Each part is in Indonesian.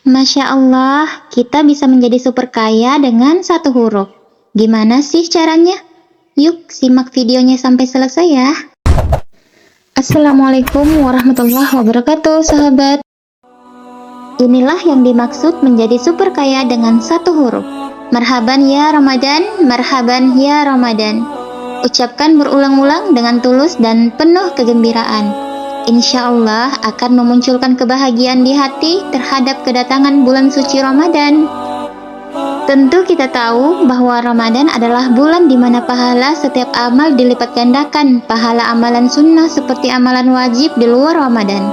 Masya Allah, kita bisa menjadi super kaya dengan satu huruf. Gimana sih caranya? Yuk, simak videonya sampai selesai ya. Assalamualaikum warahmatullahi wabarakatuh, sahabat. Inilah yang dimaksud menjadi super kaya dengan satu huruf. Marhaban ya Ramadan, marhaban ya Ramadan. Ucapkan berulang-ulang dengan tulus dan penuh kegembiraan. Insya Allah akan memunculkan kebahagiaan di hati terhadap kedatangan bulan suci Ramadan. Tentu kita tahu bahwa Ramadan adalah bulan di mana pahala setiap amal dilipat gandakan. Pahala amalan sunnah seperti amalan wajib di luar Ramadan.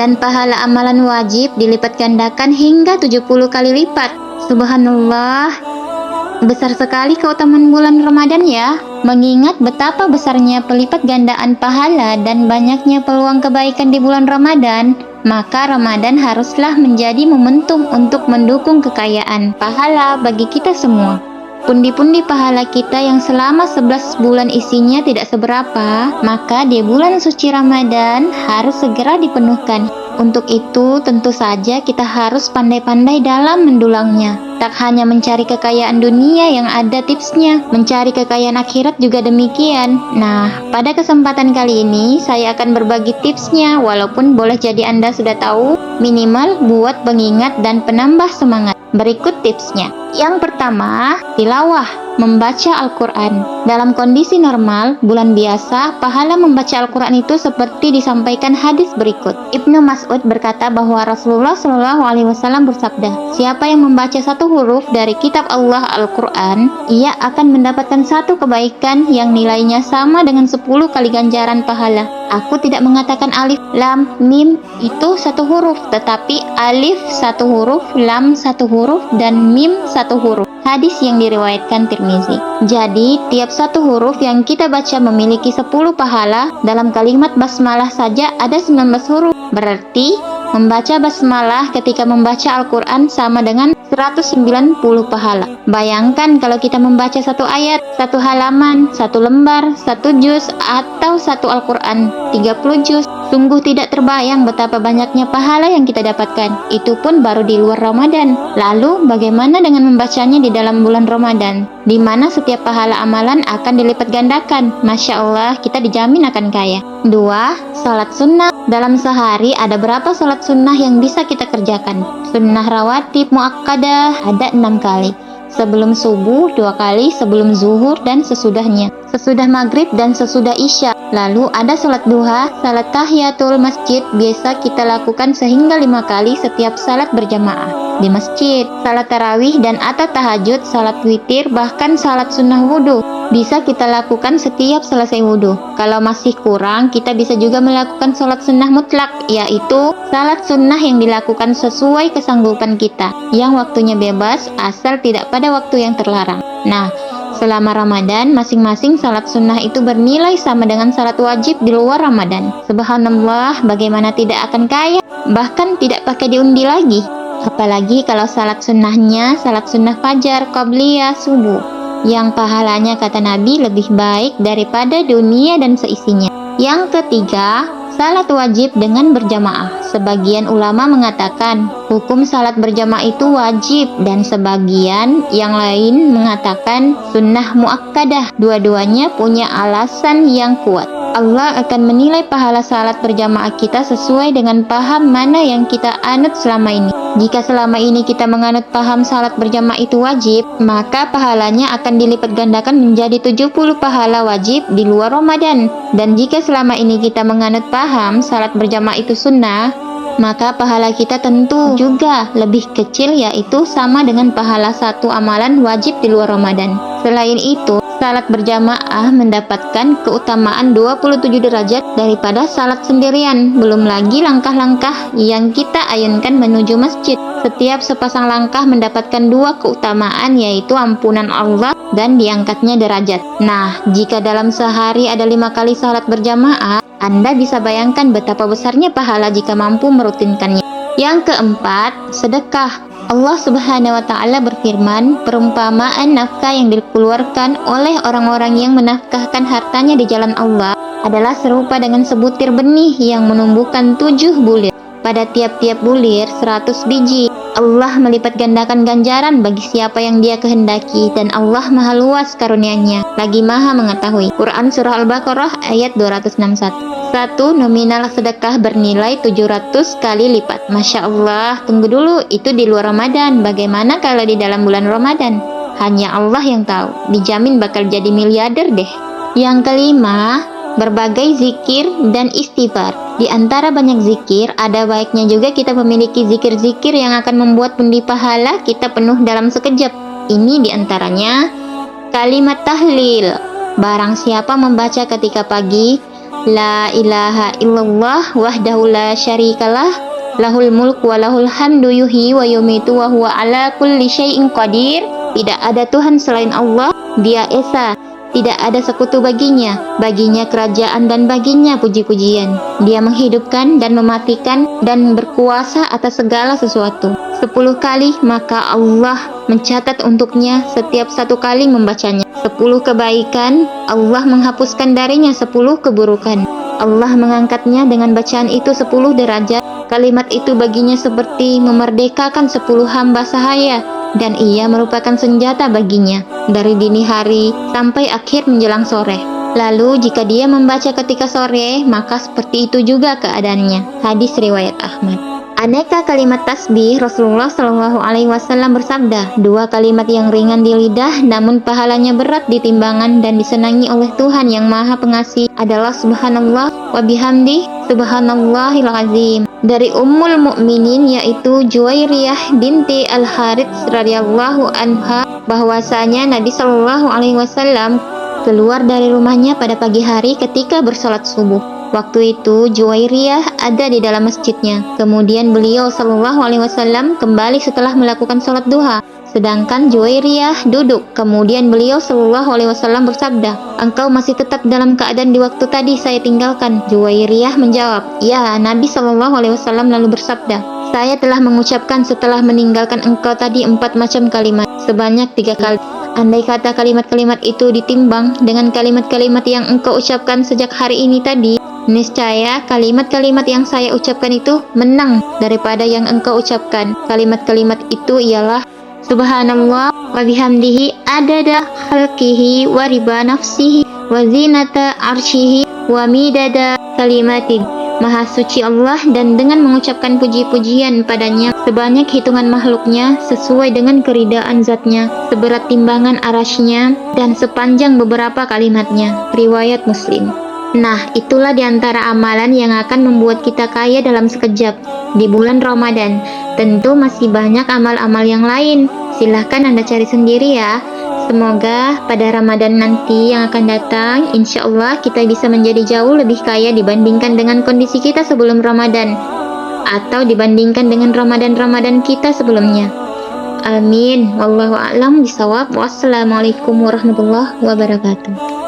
Dan pahala amalan wajib dilipat gandakan hingga 70 kali lipat. Subhanallah. Besar sekali keutamaan bulan Ramadan ya. Mengingat betapa besarnya pelipat gandaan pahala dan banyaknya peluang kebaikan di bulan Ramadan, maka Ramadan haruslah menjadi momentum untuk mendukung kekayaan pahala bagi kita semua. Pundi-pundi pahala kita yang selama 11 bulan isinya tidak seberapa, maka di bulan suci Ramadan harus segera dipenuhkan. Untuk itu, tentu saja kita harus pandai-pandai dalam mendulangnya. Tak hanya mencari kekayaan dunia yang ada tipsnya, mencari kekayaan akhirat juga demikian. Nah, pada kesempatan kali ini, saya akan berbagi tipsnya, walaupun boleh jadi Anda sudah tahu, minimal buat pengingat dan penambah semangat. Berikut tipsnya. Yang pertama, tilawah, membaca Al-Quran. Dalam kondisi normal, bulan biasa, pahala membaca Al-Quran itu seperti disampaikan hadis berikut. Ibnu Mas'ud berkata bahwa Rasulullah SAW bersabda, siapa yang membaca satu huruf dari kitab Allah Al-Quran, ia akan mendapatkan satu kebaikan yang nilainya sama dengan 10 kali ganjaran pahala. Aku tidak mengatakan alif, lam, mim itu satu huruf, tetapi alif satu huruf, lam satu huruf, dan mim satu huruf. Hadis yang diriwayatkan Tirmizi. Jadi, tiap satu huruf yang kita baca memiliki 10 pahala. Dalam kalimat basmalah saja ada 19 huruf. Berarti, membaca basmalah ketika membaca Al-Quran sama dengan 190 pahala. Bayangkan kalau kita membaca satu ayat, satu halaman, satu lembar, satu juz, atau satu Al-Quran 30 juz. Sungguh tidak terbayang betapa banyaknya pahala yang kita dapatkan. Itu pun baru di luar Ramadan. Lalu bagaimana dengan membacanya di dalam bulan Ramadan, di mana setiap pahala amalan akan dilipat gandakan? Masya Allah, kita dijamin akan kaya. 2. Salat sunnah. Dalam sehari ada berapa salat sunnah yang bisa kita kerjakan? Sunnah rawatib muakkadah ada 6 kali. Sebelum subuh 2 kali, sebelum zuhur dan sesudahnya. Sesudah maghrib dan sesudah isya. Lalu ada salat duha, salat tahiyatul masjid biasa kita lakukan sehingga 5 kali setiap salat berjamaah di masjid. Salat tarawih dan atau tahajud, salat witir, bahkan salat sunnah wudhu bisa kita lakukan setiap selesai wudhu. Kalau masih kurang, kita bisa juga melakukan salat sunnah mutlak, yaitu salat sunnah yang dilakukan sesuai kesanggupan kita, yang waktunya bebas asal tidak pada waktu yang terlarang. Nah, selama Ramadan, masing-masing salat sunnah itu bernilai sama dengan salat wajib di luar Ramadan. Subhanallah, bagaimana tidak akan kaya? Bahkan tidak pakai diundi lagi. Apalagi kalau salat sunnahnya, salat sunnah fajar, qabliyah, subuh. Yang pahalanya kata Nabi lebih baik daripada dunia dan seisinya. Yang ketiga, salat wajib dengan berjamaah. Sebagian ulama mengatakan hukum salat berjamaah itu wajib dan sebagian yang lain mengatakan sunnah muakkadah. Dua-duanya punya alasan yang kuat. Allah akan menilai pahala salat berjamaah kita sesuai dengan paham mana yang kita anut selama ini. Jika selama ini kita menganut paham salat berjamaah itu wajib, maka pahalanya akan dilipat gandakan menjadi 70 pahala wajib di luar Ramadan. Dan jika selama ini kita menganut paham salat berjamaah itu sunnah, maka pahala kita tentu juga lebih kecil, yaitu sama dengan pahala satu amalan wajib di luar Ramadan. Selain itu, salat berjamaah mendapatkan keutamaan 27 derajat daripada salat sendirian. Belum lagi langkah-langkah yang kita ayunkan menuju masjid. Setiap sepasang langkah mendapatkan 2 keutamaan, yaitu ampunan Allah dan diangkatnya derajat. Nah, jika dalam sehari ada 5 kali salat berjamaah, Anda bisa bayangkan betapa besarnya pahala jika mampu merutinkannya. Yang keempat, sedekah. Allah Subhanahu wa Ta'ala berfirman, perumpamaan nafkah yang dikeluarkan oleh orang-orang yang menafkahkan hartanya di jalan Allah adalah serupa dengan sebutir benih yang menumbuhkan 7 bulir. Pada tiap-tiap bulir 100 biji. Allah melipat gandakan ganjaran bagi siapa yang Dia kehendaki, dan Allah maha luas karunia-Nya, lagi maha mengetahui. Quran Surah Al-Baqarah ayat 261. 1. Nominal sedekah bernilai 700 kali lipat. Masya Allah, tunggu dulu, itu di luar Ramadan. Bagaimana kalau di dalam bulan Ramadan? Hanya Allah yang tahu, dijamin bakal jadi miliarder deh. Yang kelima, berbagai zikir dan istighfar. Di antara banyak zikir, ada baiknya juga kita memiliki zikir-zikir yang akan membuat pundi pahala kita penuh dalam sekejap. Ini diantaranya kalimat tahlil. Barang siapa membaca ketika pagi, La ilaha illallah wahdahu la syarikalah, lahul mulku wa lahul hamdu yuhyi wa yumitu wa huwa ala kulli syai'in qadir. Tidak ada Tuhan selain Allah, Dia Esa, tidak ada sekutu baginya kerajaan dan baginya puji-pujian. Dia menghidupkan dan mematikan dan berkuasa atas segala sesuatu. 10 kali, maka Allah mencatat untuknya setiap 1 kali membacanya 10 kebaikan, Allah menghapuskan darinya 10 keburukan. Allah mengangkatnya dengan bacaan itu 10 derajat. Kalimat itu baginya seperti memerdekakan 10 hamba sahaya, dan ia merupakan senjata baginya dari dini hari sampai akhir menjelang sore. Lalu jika dia membaca ketika sore, maka seperti itu juga keadaannya. Hadis riwayat Ahmad. Aneka kalimat tasbih, Rasulullah Shallallahu Alaihi Wasallam bersabda, 2 kalimat yang ringan di lidah namun pahalanya berat di timbangan dan disenangi oleh Tuhan yang Maha Pengasih adalah Subhanallah wa bihamdi Subhanallahil Azim. Dari Ummul Mukminin, yaitu Juwairiyah binti Al-Harits radhiyallahu anha, bahwasanya Nabi Shallallahu Alaihi Wasallam keluar dari rumahnya pada pagi hari ketika bersalat subuh. Waktu itu Juwairiyah ada di dalam masjidnya. Kemudian beliau Shallallahu Alaihi Wasallam kembali setelah melakukan sholat duha. Sedangkan Juwairiyah duduk. Kemudian beliau Shallallahu Alaihi Wasallam bersabda, "Engkau masih tetap dalam keadaan di waktu tadi saya tinggalkan?" Juwairiyah menjawab, "Ya." Nabi Shallallahu Alaihi Wasallam lalu bersabda, "Saya telah mengucapkan setelah meninggalkan engkau tadi 4 macam kalimat, sebanyak 3 kali. Andai kata kalimat-kalimat itu ditimbang dengan kalimat-kalimat yang engkau ucapkan sejak hari ini tadi, niscaya kalimat-kalimat yang saya ucapkan itu menang daripada yang engkau ucapkan. Kalimat-kalimat itu ialah Subhanallah wa bihamdihi adada khalqihi wa riba nafsihi wa zinata arshihi wa midada kalimatin." Maha suci Allah, dan dengan mengucapkan puji-pujian padanya sebanyak hitungan makhluknya, sesuai dengan keridaan zatnya, seberat timbangan arasy-Nya, dan sepanjang beberapa kalimatnya. Riwayat Muslim. Nah, itulah diantara amalan yang akan membuat kita kaya dalam sekejap di bulan Ramadan. Tentu masih banyak amal-amal yang lain. Silahkan Anda cari sendiri ya. Semoga pada Ramadan nanti yang akan datang, insya Allah kita bisa menjadi jauh lebih kaya dibandingkan dengan kondisi kita sebelum Ramadan, atau dibandingkan dengan Ramadan-Ramadan kita sebelumnya. Amin. Wallahu a'lam bishawab. Wassalamualaikum warahmatullahi wabarakatuh.